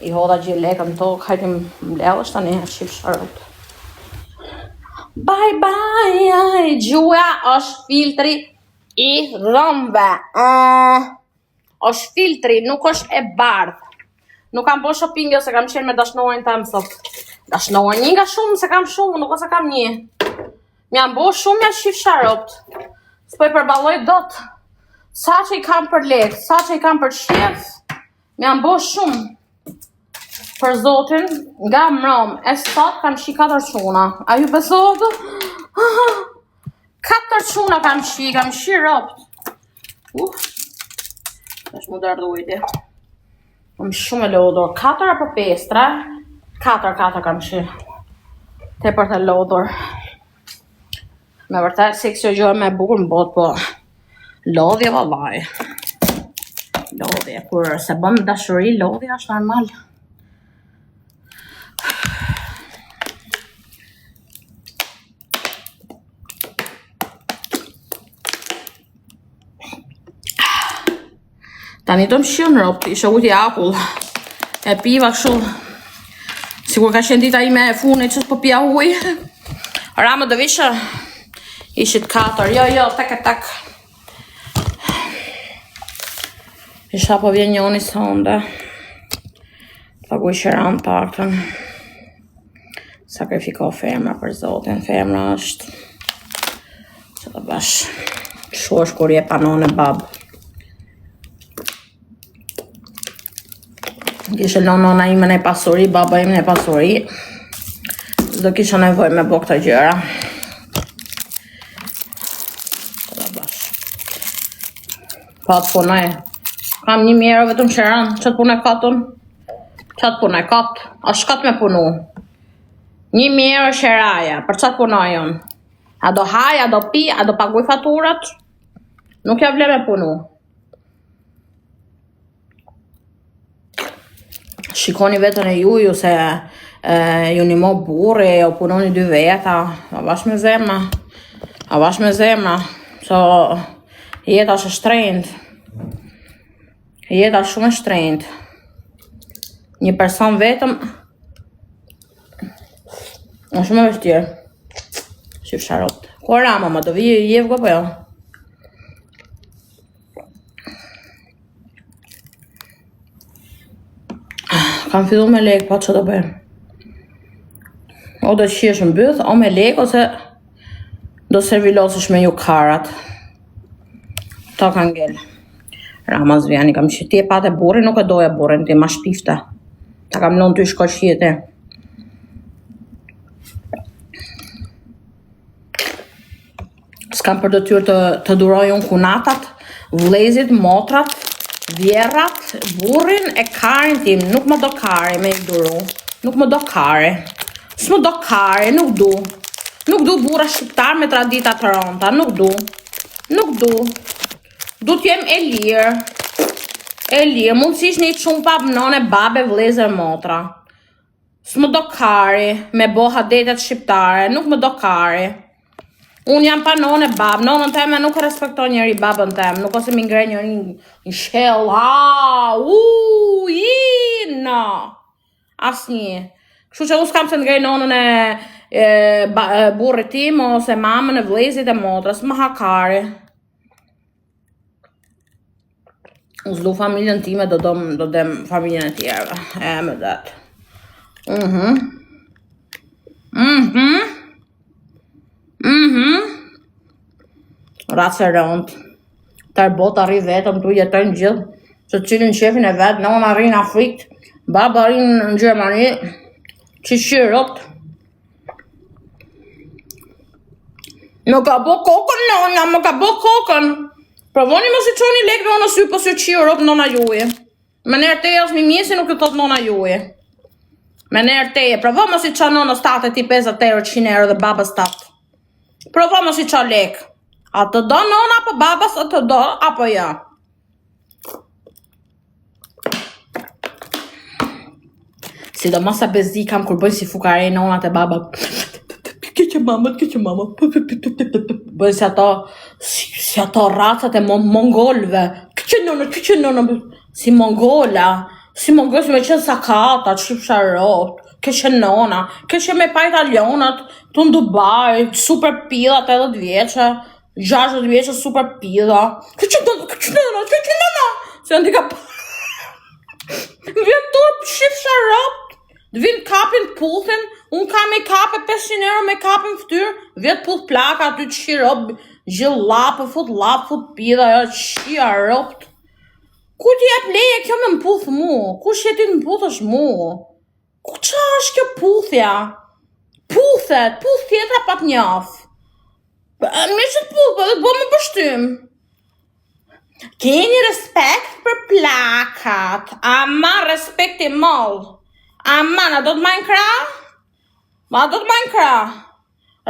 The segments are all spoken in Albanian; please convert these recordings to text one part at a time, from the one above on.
I hodha gjithë lekën tokë, hajti më leo është tani, shqip sharot. Bye bye, gjuja është filtri I dhëmve. Është filtri, nuk është e bardhë. Nuk kam bo shopping se kam qenë me dashnorin tem sot. Dashnorin një nga shumë se kam shumë, nuk ose kam një. M'jam bo shumë ja shqip sharot. S'po I përballoj dot. Sa që I kam për lekë, sa që I kam për shqef, m'jam bo shumë. Për zotin, nga mrom, e sot kam shi 4 quna. A ju besot? 4 quna kam shi ropt. Është mu dërdujti. Kam shumë e lodhur. 4 apo 5, 3? 4 kam shi. Te për të lodhur. Me vërtet, se kësjo gjohë me bukur më bot, po lodhje vallaj. Lodhje, kur se bëm dashuri, lodhje është normal. Tani të më shion ropt, ishe uti akull. E piva kështu. Sigur ka qenë dita ime e funit që s'po pia uj. Ramë dhe vishë. Ishit 4. Jo, tek. Isha po vjen njoni sonde. Pagu ishe ramë paktën. Sakrifiko femra për zotin. Femra është. Që të bash. Shu është kur je panon e babë. Kishe nona ime në pasuri, baba ime në pasuri. Do kisha nevoj me bo këta gjëra. Pa të punoj. Kam 1.000 euro vetëm shëran. Që të punoj katën? Që të punoj katë? A shkat me punu? 1.000 euro shëraja. Për që të punoj unë? A do haj, a do pi, a do paguj faturat? Nuk ja vle me punu. Shikoni vetën e ju se ju një mo burri, o punoni 2 veta, a vash me zemra. So, jeta është shtrenjt. Jeta shumë e shtrenjt. Një person vetëm, është shumë e vështirë. Shif sharot. Ko rama, ma do vijë jevgo po jo? Kam fillu me lekë, pa që të bëjmë. O do qiesh në byth, o me lekë, ose do servilosësh me ju karat. Ta kanë ngellë. Ramaz vjani, kam që ti e pate burri, nuk e doja burrin, ti ma shpifte. Ta kam lënë ty shko qiete. S'kam për detyrë të duroj unë kunatat, vlezit, motrat, vjerrat, burrin e karin tim, nuk më do kari me I duru, nuk më do kari, s'më do kari, nuk du burra shqiptar me tradita të rënta, nuk du t'jem e lirë, mundësish një qumë pap none, babe, vlezër, motra, s'më do kari me bo hadetet shqiptare, nuk më do kari. Unë jam pa none babë, nonën teme nuk respekton njëri babën teme, nuk ose mi ngre njëri një shell, as një. Kështu që unë s'kam se ngrej nonën e burrit tim, ose mamën e vlezit e motrës, më hakari. Unë zlu familjen time, do dem familjen e tjerve, me datë. Ratë rënd. Tër bot arri vetëm, tu jetojnë gjithë, që të cilin qefin e vetë, në unë arri në Afrikë, baba arri në Gjermani, që shirët. Më ka bo kokën, nona, më ka bo kokën. Provoni më si qoni lekë nona sy, po si qirët nona juje. Me nërë teje është mi mjesi, nuk e thot nona juje. Me nërë teje, provo më si qa nona state ti 50 euro, 100 euro dhe baba state. Provo më si qa lekë. A të do nona apo babas, a të do apo ja. Si do mos e bezi kam kur bëjnë si fukare nonat e baba. Keqe mama. Bëjnë si ato racat e mongolve. Keqe nona. Si mongola. Si më gësë me qenë sakata, shqipsharot, keshe nona, keshe me pa italionat, të në Dubai, super pida, 80 vjeqe, 60 vjeqe super pida. Keshe nona, se janë dika pa. Vjen turp shqipsharot, vjen kapin puthin, unë ka me kape 500 euro me kapin ftyr, vjet puth plaka aty të shirop, gjë lapë, fut pida, qia ropt. Ku ti jep leje kjo me mputh mu? Ku shjeti të mputhësh mu? Qa është kjo puthja? Puth tjetra pa të njaf. Me që të puth, dhe të bo me pështym. Keni respekt për plakat. Ama respekt i moll. Ama, na do të majnë kra? Ma do të majnë kra.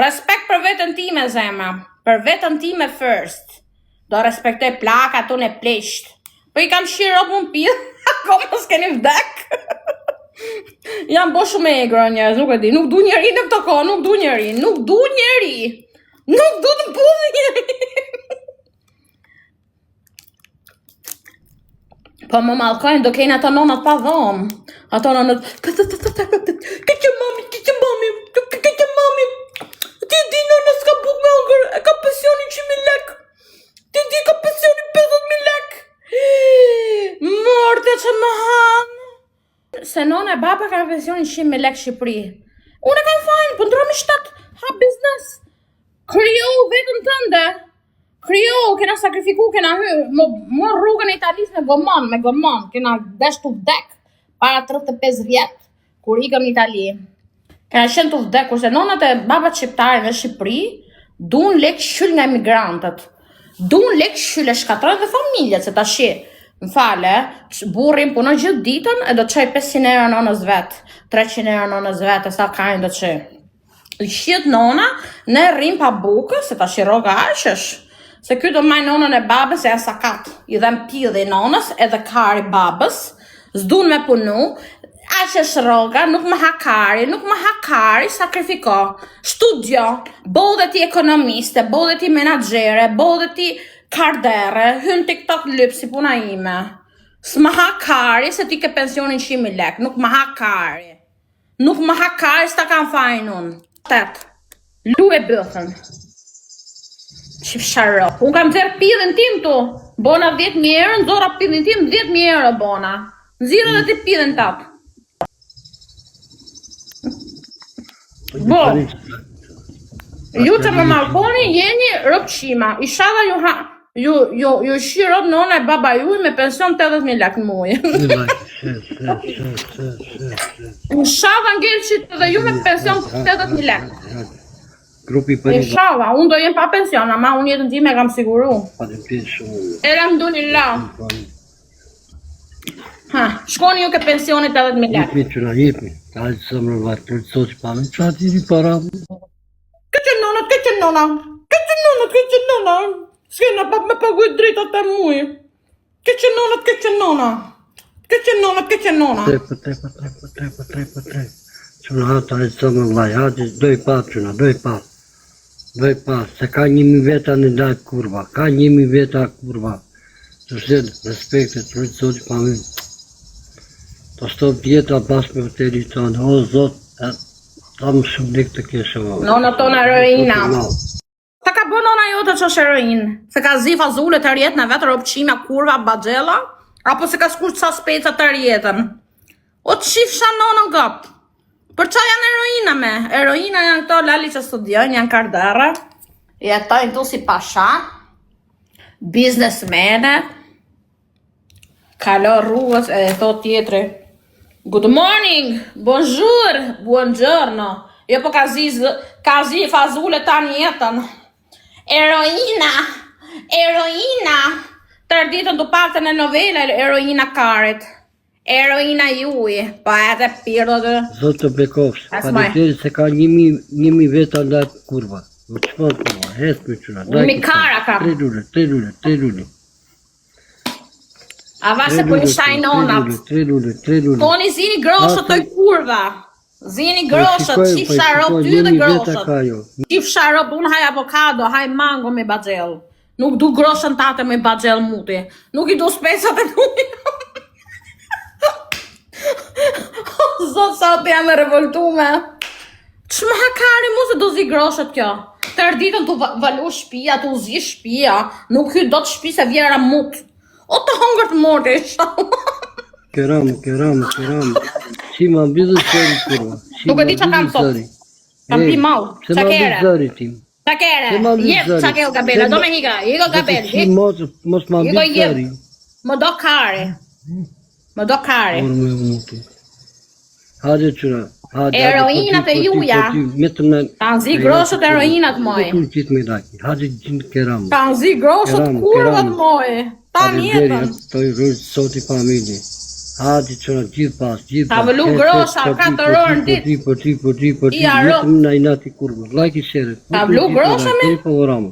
Respekt për vetën time, zemra. Për vetën time first. Do respektoj plakat unë e plesht. Po i kam shirop më pidh, akoma s'keni vdek. Jam bo shumë e egro njerëz, nuk e di. Nuk du njeri në këto kohë, nuk du njeri. Nuk du të mpudh njeri. Po më malkojnë, do kejnë ato nonat pa dhomë. Ato nonat, këtë mami. Ti di nona s'ka buk me ongër, e ka pensionin 100.000 lek. Ti di ka pensionin 50.000 lek. Morte që më hanë. Se nona e baba ka pensionin 100.000 lek Shqipëri. Unë e kam fajnë, për ndromi 7, ha biznes. Kryo vetën tënde. Kryo, kena sakrifiku, kena hy. Më rrugën e Italis me gomon. Kena deshtu vdek. Para 35 vjetë, kur ikëm në Itali. Kena qenë të vdek, kurse nonat e babat shqiptare në Shqipëri, dun lek shqyll nga emigrantët. Dun lek shqyll e shkatrën dhe familjet, se ta shi. Më fale, burrin punon gjithë ditën e do të qaj 500 euro nonës vetë, 300 euro nonës vetë, e sa kajnë do të qaj. Shqit nona, ne rrim pa bukë, se ta shi roga ashësh. Se kjo do maj nonën e babës e e sakat. I dhem pidhe nonës edhe kari babës, zdun me punu, ashësh roga, nuk më hakari, sakrifiko. Studio, bodhe ti ekonomiste, bodhe ti menagjere, bodhe ti kardere, hyn TikTok lyp si puna ime. S'ma hakari se ti ke pensionin 100.000 lek, nuk ma hakari. Nuk ma hakari s'ta kam fajnë unë. Tet, lu e bëthën. Shqipsharop, unë kam zerë pidhen tim tu. Bona 10.000 euro, nëzora pidhen tim 10.000 euro bona. Nëzirë dhe ti pidhen tatë. Bo, ju të më malkoni jeni rëpqima. Isha dhe ju shirop nona e baba juj me pension 80.000 lek në muje. Isha dhe ngellë qitë dhe ju me pension 80.000 lek. Isha dhe, unë do jem pa pension, ama unë jetën time kam siguru. Elhamdulillah. Ha, shkoni ju ke pensionit 80.000 lek. Jepmi. Hajde să mă luat, îl soți pe mine, ce-a zis para? Këtë nona. S'kena pa me paguj drejta të mujë. Këtë nona. Trepă. Qëna hata, hajde să mă luat, hajde, 2 pat, qëna, 2 pat. 2 pat, se ka 1.000 veta në daj kurva, ka 1.000 veta kurva. Të shed, respekte, të rritë sotë pa mine. Ta stop djeta pas me vëteri tonë, o zot, ta më shumë dik të keshe vërë. Nona tona heroina. Ta ka bë nona jote që është heroin? Se ka zi fazule të rjetë në vetë ropqima, kurva, bagjela? Apo se ka shkush ca speca të rjetën? O të shifësha nonën gëpë. Për qa janë heroina me? Heroina janë këto lali që studiojnë, janë kardere, jetojnë tu si pasha, biznesmene, kalo rrugës e thot tjetëri. Good morning, bonjour, buongiorno. Jo po ka zi fazule tani jetën. Eroina. Tërë ditën të pakte në novele, eroina karit. Eroina juj, pa edhe pirdo të... Zotë Bekovsh, pa në tjeri se ka 1.000 veta ndaj kurva. Më qëpon të ma, hes për qëra. Mi kara kam. 3 lule. A vase po një shaj nonat. 3 lule. Toni zini groshët të kurva. Zini groshët, qif sharop ty dhe groshët. Qif sharop, unë haj avokado, haj mango me bagjel. Nuk du groshën tate me bagjel muti. Nuk I du spesat e nuj. zot sa të jam e revoltume. Ç'ma hakari mu se do zi groshët kjo. Tërë ditën tu valu shtëpia, tu zi shtëpia, nuk hy dot shtëpi se vjera mut. O të hongër të morti. Keram. Si ma mbidhë zëri, kurva. Nuk e di qa kam sot. Kam pi mau. Se ma mbidhë zëri tim. Qa kere? Jep qa ke o gabela, do me higa. Higo gabel. Si mos ma mbidhë zëri. Më do kare. Orë me mutu. Hajde qëra. Eroinat e juja. Kanë zi groshët eroinat moj. Hajde gjinë keram. Kanë zi groshët kurvat moj. Ta mjetën. Të i rrëjtë sot i familje. Hajde qëra gjithë pas. Ta vëllu grosha 4 orë në ditë. Po ti. Jetëm në inati kurva. Like i share. Ta vëllu grosha me? Te i favorama.